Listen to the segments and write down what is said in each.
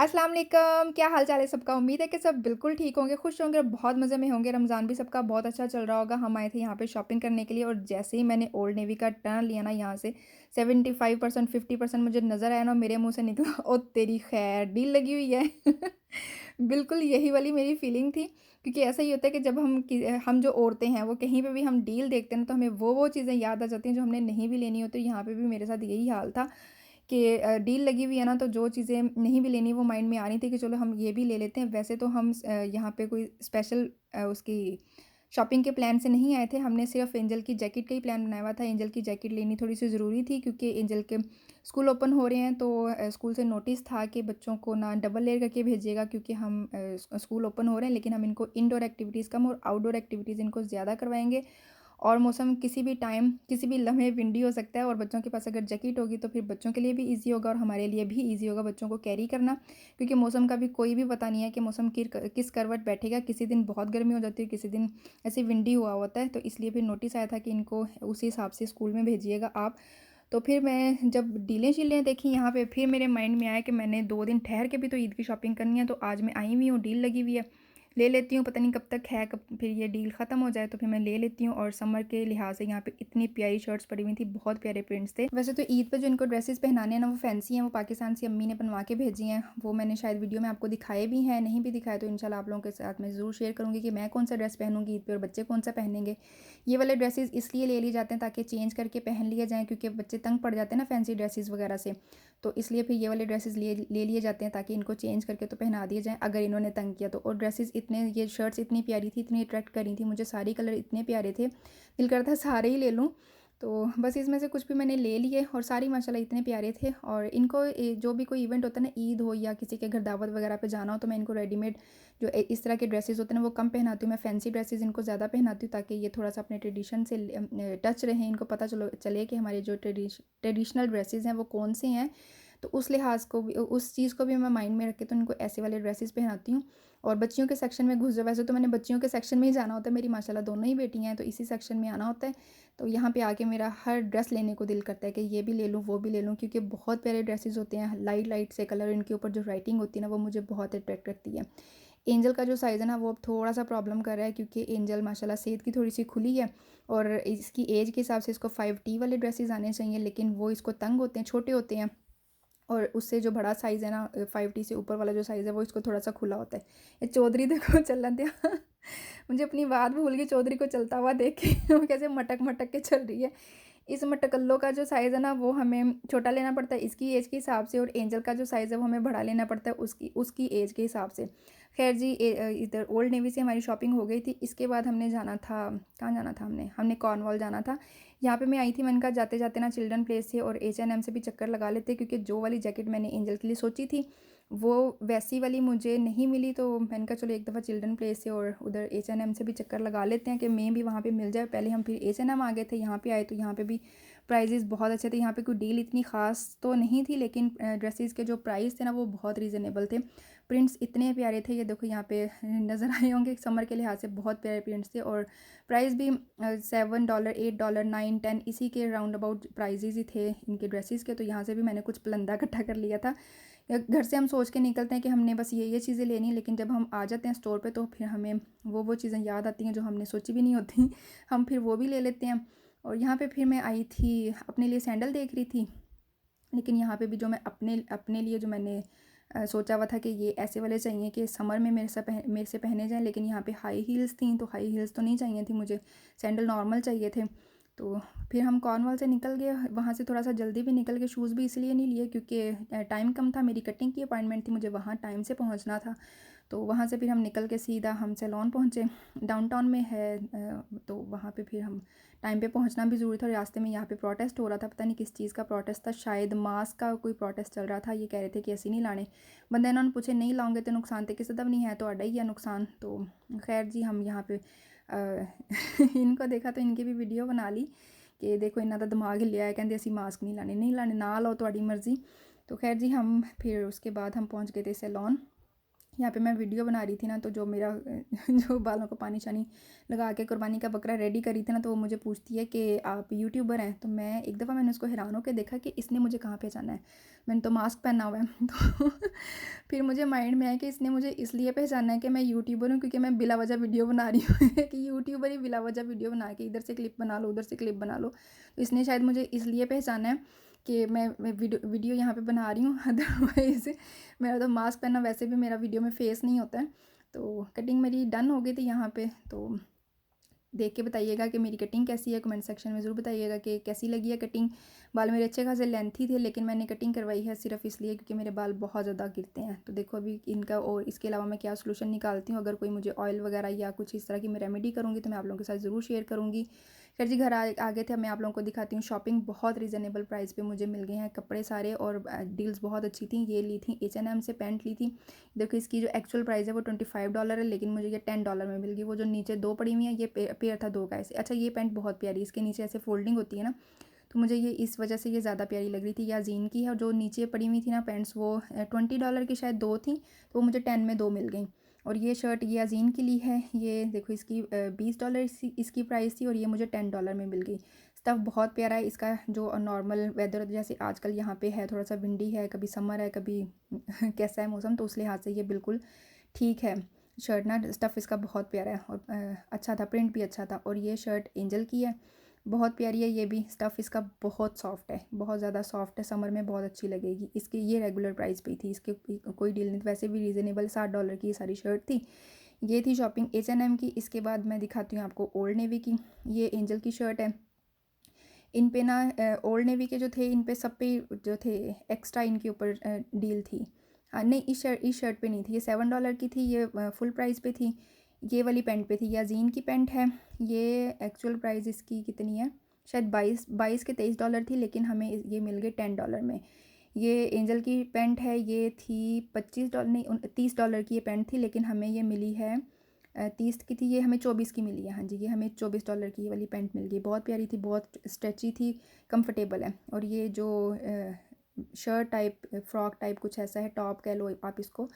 अस्सलाम वालेकुम, क्या हाल चाल है सबका? उम्मीद है कि सब बिल्कुल ठीक होंगे, खुश होंगे और बहुत मज़े में होंगे। रमज़ान भी सबका बहुत अच्छा चल रहा होगा। हम आए थे यहाँ पे शॉपिंग करने के लिए और जैसे ही मैंने ओल्ड नेवी का टर्न लिया ना यहाँ से 75% 50% मुझे नज़र आया ना, मेरे मुँह से निकला ओ तेरी खैर डील लगी हुई है। बिल्कुल यही वाली मेरी फीलिंग थी, क्योंकि ऐसा ही होता है कि जब हम जो औरतें हैं वो कहीं पे भी हम डील देखते हैं ना, तो हमें वो चीज़ें याद आ जाती हैं जो हमने नहीं भी लेनी होती। यहाँ पे भी मेरे साथ यही हाल था कि डील लगी हुई है ना, तो जो चीज़ें नहीं भी लेनी वो माइंड में आ रही थी कि चलो हम ये भी ले लेते हैं। वैसे तो हम यहाँ पे कोई स्पेशल उसकी शॉपिंग के प्लान से नहीं आए थे। हमने सिर्फ एंजल की जैकेट का ही प्लान बनाया हुआ था। एंजल की जैकेट लेनी थोड़ी सी ज़रूरी थी, क्योंकि एंजल के स्कूल ओपन हो रहे हैं, तो स्कूल से नोटिस था कि बच्चों को ना डबल लेयर करके भेजिएगा, क्योंकि हम स्कूल ओपन हो रहे हैं, लेकिन हम इनको इंडोर एक्टिविटीज़ कम और आउटडोर एक्टिविटीज़ इनको ज़्यादा करवाएंगे। और मौसम किसी भी टाइम किसी भी लम्हे विंडी हो सकता है, और बच्चों के पास अगर जैकेट होगी तो फिर बच्चों के लिए भी ईजी होगा और हमारे लिए भी ईजी होगा बच्चों को कैरी करना, क्योंकि मौसम का भी कोई भी पता नहीं है कि मौसम किस करवट बैठेगा। किसी दिन बहुत गर्मी हो जाती है, किसी दिन ऐसे विंडी हुआ होता है, तो इसलिए फिर नोटिस आया था कि इनको उसी हिसाब से स्कूल में भेजिएगा आप। तो फिर मैं जब डीलें शीलें देखी यहाँ पे, फिर मेरे माइंड में आया कि मैंने 2 दिन ठहर के भी तो ईद की शॉपिंग करनी है, तो आज मैं आई हुई हूँ, डील लगी हुई है, ले लेती हूँ। पता नहीं कब तक है, कब फिर ये डील ख़त्म हो जाए, तो फिर मैं ले लेती हूँ। और समर के लिहाज से यहाँ पे इतनी प्यारी शर्ट्स पड़ी हुई थी, बहुत प्यारे प्रिंट्स थे। वैसे तो ईद पे जो इनको ड्रेसेस पहनाने हैं ना वो फैंसी हैं, वो पाकिस्तान से अम्मी ने बनवा के भेजी हैं। वो मैंने शायद वीडियो में आपको दिखाए भी हैं, नहीं भी दिखाए तो इंशाल्लाह आप लोगों के साथ मैं ज़रूर शेयर करूँगी कि मैं कौन सा ड्रेस पहनूँगी ईद पर और बच्चे कौन सा पहनेंगे। ये वाले ड्रेसेस इसलिए ले लिए जाते हैं ताकि चेंज करके पहन लिए जाएँ, क्योंकि बच्चे तंग पड़ जाते हैं ना फैंसी ड्रेसेस वगैरह से, तो इसलिए फिर ये वाले ड्रेसेस ले लिए जाते हैं ताकि इनको चेंज करके तो पहना दिए जाएँ अगर इन्होंने तंग किया तो। और ड्रेसेस इतने, ये शर्ट्स इतनी प्यारी थी, इतनी अट्रैक्ट कर रही थी मुझे, सारे कलर इतने प्यारे थे, दिल करता सारे ही ले लूँ। तो बस इसमें से कुछ भी मैंने ले लिए और सारी माशाल्लाह इतने प्यारे थे। और इनको जो भी कोई इवेंट होता है ना, ईद हो या किसी के घर दावत वगैरह पे जाना हो, तो मैं इनको रेडीमेड जो इस तरह के ड्रेसेस होते हैं ना वो कम पहनाती हूँ। मैं फैंसी ड्रेसेस इनको ज़्यादा पहनाती हूँ ताकि ये थोड़ा सा अपने ट्रेडिशन से टच रहें, इनको पता चले कि हमारे जो ट्रेडिशनल ड्रेसेस हैं वो कौन से हैं। तो उस लिहाज को भी, उस चीज़ को भी मैं माइंड में रख के तो इनको ऐसे वाले ड्रेसेस पहनाती हूँ। और बच्चियों के सेक्शन में घुस जाओ, वैसे तो मैंने बच्चियों के सेक्शन में ही जाना होता है, मेरी माशाल्लाह दोनों ही बेटियां हैं, तो इसी सेक्शन में आना होता है। तो यहाँ पे आके मेरा हर ड्रेस लेने को दिल करता है कि ये भी ले लूँ वो भी ले लूँ, क्योंकि बहुत प्यारे ड्रेसेस होते हैं, लाइट लाइट से कलर, इनके ऊपर जो राइटिंग होती है ना वो मुझे बहुत अट्रैक्ट करती है। एंजल का जो साइज़ है ना वो अब थोड़ा सा प्रॉब्लम कर रहा है, क्योंकि एंजल माशाल्लाह सेहत की थोड़ी सी खुली है, और इसकी एज के हिसाब से इसको 5T वाले ड्रेसेस आने चाहिए, लेकिन वो इसको तंग होते हैं, छोटे होते हैं। और उससे जो बड़ा साइज़ है ना 5T से ऊपर वाला जो साइज़ है वो इसको थोड़ा सा खुला होता है। ये चौधरी देखो चल दिया। मुझे अपनी बात भूल गई चौधरी को चलता हुआ देख के। वो कैसे मटक मटक के चल रही है। इस मटकल्लो का जो साइज़ है ना वो हमें छोटा लेना पड़ता है इसकी एज के हिसाब से, और एंजल का जो साइज़ है वो हमें बड़ा लेना पड़ता है उसकी उसकी एज के हिसाब से। खैर जी, इधर ओल्ड नेवी से हमारी शॉपिंग हो गई थी। इसके बाद हमने जाना था, कहाँ जाना था, हमने कॉर्नवॉल जाना था। यहाँ पे मैं आई थी, मैंने कहा जाते जाते ना चिल्ड्रन प्लेस से और H&M से भी चक्कर लगा लेते, क्योंकि जो वाली जैकेट मैंने एंजल के लिए सोची थी वो वैसी वाली मुझे नहीं मिली, तो मैंने कहा चलो एक दफ़ा चिल्ड्रन प्लेस से और उधर H&M से भी चक्कर लगा लेते हैं कि मैं भी वहाँ पे मिल जाए। पहले हम फिर H&M आ गए थे, यहाँ पे आए तो यहाँ पे भी प्राइजेज़ बहुत अच्छे थे। यहाँ पे कोई डील इतनी ख़ास तो नहीं थी, लेकिन ड्रेसेस के जो प्राइस थे ना वो बहुत रीज़नेबल थे। प्रिंट्स इतने प्यारे थे, ये देखो यहाँ पे नज़र आए होंगे, समर के लिहाज से बहुत प्यारे प्रिंट्स थे। और प्राइस भी $7 $8 9 10 इसी के राउंड अबाउट प्राइजेज़ ही थे इनके ड्रेसेस के। तो यहाँ से भी मैंने कुछ पलंदा इकट्ठा कर लिया था। घर से हम सोच के निकलते हैं कि हमने बस ये चीज़ें लेनी है, लेकिन जब हम आ जाते हैं स्टोर पे तो फिर हमें वो चीज़ें याद आती हैं जो हमने सोची भी नहीं होती। हम फिर वो भी ले लेते हैं। और यहाँ पे फिर मैं आई थी, अपने लिए सैंडल देख रही थी, लेकिन यहाँ पे भी जो मैं अपने अपने लिए जो मैंने सोचा हुआ था कि ये ऐसे वाले चाहिए कि समर में मेरे से पहने जाएँ, लेकिन यहाँ पे हाई हील्स थी, तो हाई हील्स तो नहीं चाहिए थी मुझे, सैंडल नॉर्मल चाहिए थे। तो फिर हम कॉर्नवॉल से निकल गए, वहाँ से थोड़ा सा जल्दी भी निकल गए। शूज़ भी इसलिए नहीं लिए क्योंकि टाइम कम था, मेरी कटिंग की अपॉइंटमेंट थी, मुझे वहाँ टाइम से पहुँचना था। तो वहाँ से फिर हम निकल के सीधा हम सैलॉन पहुँचे, डाउनटाउन में है। तो वहाँ पे फिर हम टाइम पे पहुँचना भी ज़रूरी था। रास्ते में यहाँ पे प्रोटेस्ट हो रहा था, पता नहीं किस चीज़ का प्रोटेस्ट था, शायद मास्क का कोई प्रोटेस्ट चल रहा था। ये कह रहे थे कि ऐसे नहीं लाने, बंदे इन्होंने पूछे नहीं लाओगे तो नुकसान तो किसी का नहीं है, तो अड्डा ही है नुकसान। तो खैर जी, हम यहाँ पे इनको देखा तो इनकी भी वीडियो बना ली कि देखो इन्ना का दिमाग हिलिया है, कहते असी मास्क नहीं लाने, ना लो, थोड़ी मर्जी। तो खैर जी, हम फिर उसके बाद हम पहुँच गए थे सैलॉन। यहाँ पे मैं वीडियो बना रही थी ना, तो जो मेरा जो बालों को पानी शानी लगा के कुर्बानी का बकरा रेडी करी थी ना, तो वो मुझे पूछती है कि आप यूट्यूबर हैं। तो मैं एक दफ़ा मैंने उसको हैरान होकर देखा कि इसने मुझे कहाँ पहचाना है। मैंने तो मास्क पहना हुआ है तो फिर मुझे माइंड में आया कि इसने मुझे इसलिए पहचाना है कि मैं यूट्यूबर हूँ, क्योंकि मैं बिला वजह वीडियो बना रही हूँ कि यूट्यूबर ही बिला वजह वीडियो बना के इधर से क्लिप बना लो, उधर से क्लिप बना लो। तो इसने शायद मुझे इसलिए पहचाना है कि मैं वीडियो यहाँ पे बना रही हूँ। अदरवाइज़ मेरा तो मास्क पहनना वैसे भी मेरा वीडियो में फेस नहीं होता है। तो कटिंग मेरी डन हो गई थी यहाँ पे। तो देख के बताइएगा कि मेरी कटिंग कैसी है, कमेंट सेक्शन में ज़रूर बताइएगा कि कैसी लगी है कटिंग। बाल मेरे अच्छे खासे लेंथी थे, लेकिन मैंने कटिंग करवाई है सिर्फ इसलिए क्योंकि मेरे बाल बहुत ज़्यादा गिरते हैं। तो देखो अभी इनका, और इसके अलावा मैं क्या सोल्यूशन निकालती हूँ। अगर कोई मुझे ऑयल वगैरह या कुछ इस तरह की मैं रेमेडी करूँगी तो मैं आप लोगों के साथ ज़रूर शेयर करूँगी। खैर जी, घर आ गए थे, मैं आप लोगों को दिखाती हूँ शॉपिंग। बहुत रीज़नेबल प्राइस पे मुझे मिल गए हैं कपड़े सारे, और डील्स बहुत अच्छी थी। ये ली थी H&M से, पैंट ली थी। देखो इसकी जो एक्चुअल प्राइस है वो $25 है, लेकिन मुझे ये $10 में मिल गई। वो जो नीचे दो पड़ी हुई है, ये पेयर था दो का ऐसे। अच्छा, ये पैंट बहुत प्यारी, इसके नीचे ऐसे फोल्डिंग होती है ना, तो मुझे ये इस वजह से ये ज़्यादा प्यारी लग रही थी। या जीन की है, जो नीचे पड़ी हुई थी ना पैंट्स, वो $20 की शायद दो थी, तो वो मुझे 10 में दो मिल गई। और ये शर्ट ये अजीन के लिए है। ये देखो इसकी $20 इसकी प्राइस थी, और ये मुझे $10 में मिल गई। स्टफ़ बहुत प्यारा है इसका। जो नॉर्मल वेदर जैसे आजकल यहाँ पे है, थोड़ा सा विंडी है, कभी समर है कभी कैसा है मौसम, तो उस लिहाज से ये बिल्कुल ठीक है शर्ट ना। स्टफ़ इसका बहुत प्यारा है, और अच्छा था, प्रिंट भी अच्छा था। और ये शर्ट एंजल की है, बहुत प्यारी है ये भी। स्टफ़ इसका बहुत सॉफ्ट है, बहुत ज़्यादा सॉफ्ट है, समर में बहुत अच्छी लगेगी। इसकी ये रेगुलर प्राइस पे थी, इसके कोई डील नहीं, वैसे भी रीज़नेबल $60 की ये सारी शर्ट थी। ये थी शॉपिंग H&M की। इसके बाद मैं दिखाती हूँ आपको ओल्ड नेवी की। ये एंजल की शर्ट है। इन पे ना ओल्ड नेवी के जो थे, इन पे सब पे जो थे एक्स्ट्रा इनके ऊपर डील थी। नहीं, इस शर्ट पे नहीं थी, ये $7 की थी, ये फुल प्राइस पे थी। ये वाली पैंट पे थी, ये अजीन की पैंट है। ये एक्चुअल प्राइस इसकी कितनी है, शायद 22 के $23 थी, लेकिन हमें ये मिल गए $10 में। ये एंजल की पैंट है, ये थी $25 नहीं $30 की ये पैंट थी, लेकिन हमें ये मिली है 30 की थी, ये हमें 24 की मिली है। हाँ जी, ये हमें $24 की ये वाली पैंट मिल गई। बहुत प्यारी थी, बहुत स्ट्रेची थी, कंफर्टेबल है। और ये जो शर्ट टाइप, फ्रॉक टाइप कुछ ऐसा है, टॉप कह लो आप इसको,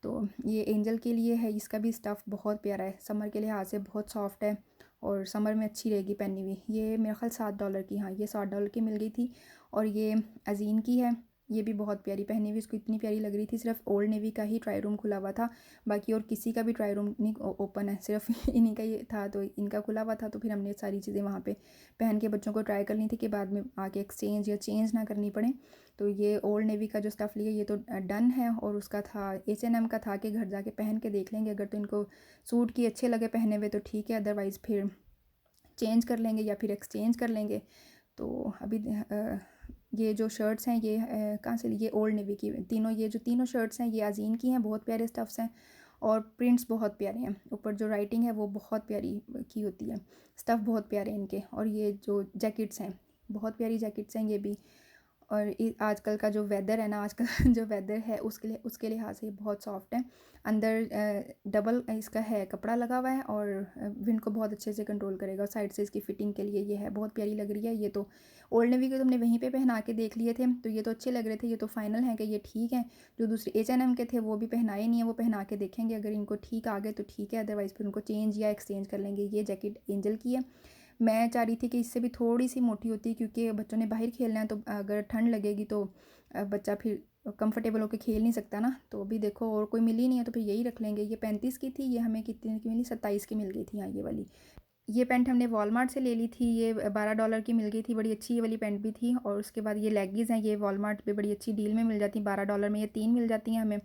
तो ये एंजल के लिए है। इसका भी स्टफ़ बहुत प्यारा है, समर के लिहाज से बहुत सॉफ्ट है, और समर में अच्छी रहेगी पहनी हुई। ये मेरा ख्याल $7 की, हाँ ये $7 की मिल गई थी। और ये अजीन की है, ये भी बहुत प्यारी पहनी हुई, इसको इतनी प्यारी लग रही थी। सिर्फ ओल्ड नेवी का ही ट्राई रूम खुला हुआ था, बाकी और किसी का भी ट्राई रूम नहीं ओपन है, सिर्फ इन्हीं का ये था। तो इनका खुला हुआ था, तो फिर हमने सारी चीज़ें वहाँ पे पहन के बच्चों को ट्राई करनी थी कि बाद में आके एक्सचेंज या चेंज ना करनी पड़े। तो ये ओल्ड नेवी का जो स्टफ़ लिया ये तो डन है। और उसका था H&M का था कि घर जाके पहन के देख लेंगे, अगर तो इनको सूट की अच्छे लगे पहने हुए तो ठीक है, अदरवाइज़ फिर चेंज कर लेंगे या फिर एक्सचेंज कर लेंगे। तो अभी ये जो शर्ट्स हैं ये कहाँ से ली, ये ओल्ड नेवी की तीनों, ये जो तीनों शर्ट्स हैं ये अजीन की हैं। बहुत प्यारे स्टफ्स हैं, और प्रिंट्स बहुत प्यारे हैं। ऊपर जो राइटिंग है वो बहुत प्यारी की होती है, स्टफ़ बहुत प्यारे हैं इनके। और ये जो जैकेट्स हैं, बहुत प्यारी जैकेट्स हैं ये भी। और आजकल का जो वेदर है ना, आजकल जो वेदर है उसके लिहाज से बहुत सॉफ्ट है। अंदर डबल इसका है कपड़ा लगा हुआ है, और विंड को बहुत अच्छे से कंट्रोल करेगा। और साइड से इसकी फ़िटिंग के लिए ये है, बहुत प्यारी लग रही है। ये तो ओल्ड नेवी के तो हमने वहीं पे पहना के देख लिए थे, तो ये तो अच्छे लग रहे थे, ये तो फाइनल है कि ये ठीक है। जो दूसरे H&M के थे वो भी पहनाए नहीं है, वो पहना के देखेंगे, अगर इनको ठीक आ गए तो ठीक है, अदरवाइज़ फिर उनको चेंज या एक्सचेंज कर लेंगे। ये जैकेट एंजल की है। मैं चाह रही थी कि इससे भी थोड़ी सी मोटी होती, क्योंकि बच्चों ने बाहर खेलना है, तो अगर ठंड लगेगी तो बच्चा फिर कंफर्टेबल होकर खेल नहीं सकता ना। तो अभी देखो और कोई मिली नहीं है, तो फिर यही रख लेंगे। ये 35 की थी, ये हमें कितनी की मिली, 27 की मिल गई थी। हाँ ये वाली, ये पैंट हमने वॉलमार्ट से ले ली थी, ये $12 की मिल गई थी, बड़ी अच्छी ये वाली पैंट भी थी। और उसके बाद ये लेगीज़ हैं, ये वॉलमार्ट पे बड़ी अच्छी डील में मिल जाती हैं, $12 में ये 3 मिल जाती हैं हमें।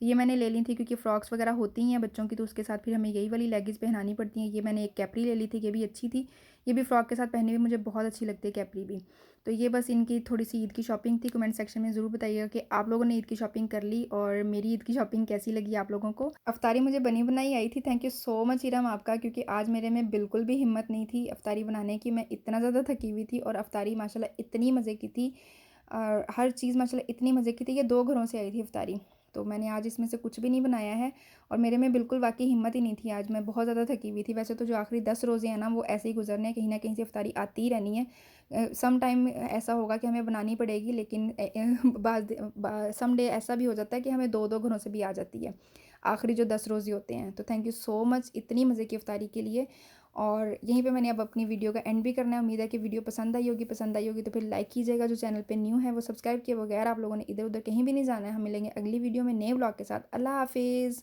ये मैंने ले ली थी क्योंकि फ्रॉक्स वगैरह होती हैं बच्चों की, तो उसके साथ फिर हमें यही वाली लेगीज़ पहनानी पड़ती हैं। ये मैंने एक कैपरी ले ली थी, ये भी अच्छी थी, ये भी फ्रॉक के साथ पहनी हुई मुझे बहुत अच्छी लगती है कैपरी भी। तो ये बस इनकी थोड़ी सी ईद की शॉपिंग थी। कमेंट सेक्शन में ज़रूर बताइएगा कि आप लोगों ने ईद की शॉपिंग कर ली, और मेरी ईद की शॉपिंग कैसी लगी आप लोगों को। अफ्तारी मुझे बनी बनाई आई थी। Thank you so much Iram आपका, क्योंकि आज मेरे में बिल्कुल भी हिम्मत नहीं थी अफ्तारी बनाने की। मैं इतना ज़्यादा थकी हुई थी, और अफ्तारी माशाल्लाह इतनी मज़े की थी, और हर चीज़ माशाल्लाह इतनी मज़े की थी। ये 2 घरों से आई थी अफ्तारी, तो मैंने आज इसमें से कुछ भी नहीं बनाया है, और मेरे में बिल्कुल वाकई हिम्मत ही नहीं थी। आज मैं बहुत ज़्यादा थकी हुई थी। वैसे तो जो आखिरी 10 रोज़े हैं ना, वो ऐसे ही गुजरने हैं, कहीं ना कहीं से अफ्तारी आती ही रहनी है। सम टाइम ऐसा होगा कि हमें बनानी पड़ेगी, लेकिन सम डे ऐसा भी हो जाता है कि हमें 2-2 घरों से भी आ जाती है। आखिरी जो 10 रोज़े होते हैं। तो थैंक यू सो मच इतनी मज़े की इफ्तारी के लिए। और यहीं पे मैंने अब अपनी वीडियो का एंड भी करना है। उम्मीद है कि वीडियो पसंद आई होगी तो फिर लाइक कीजिएगा, जो चैनल पे न्यू है वो सब्सक्राइब किए बगैर आप लोगों ने इधर-उधर कहीं भी नहीं जाना है। हम मिलेंगे अगली वीडियो में नए व्लॉग के साथ। अल्लाह हाफ़िज़।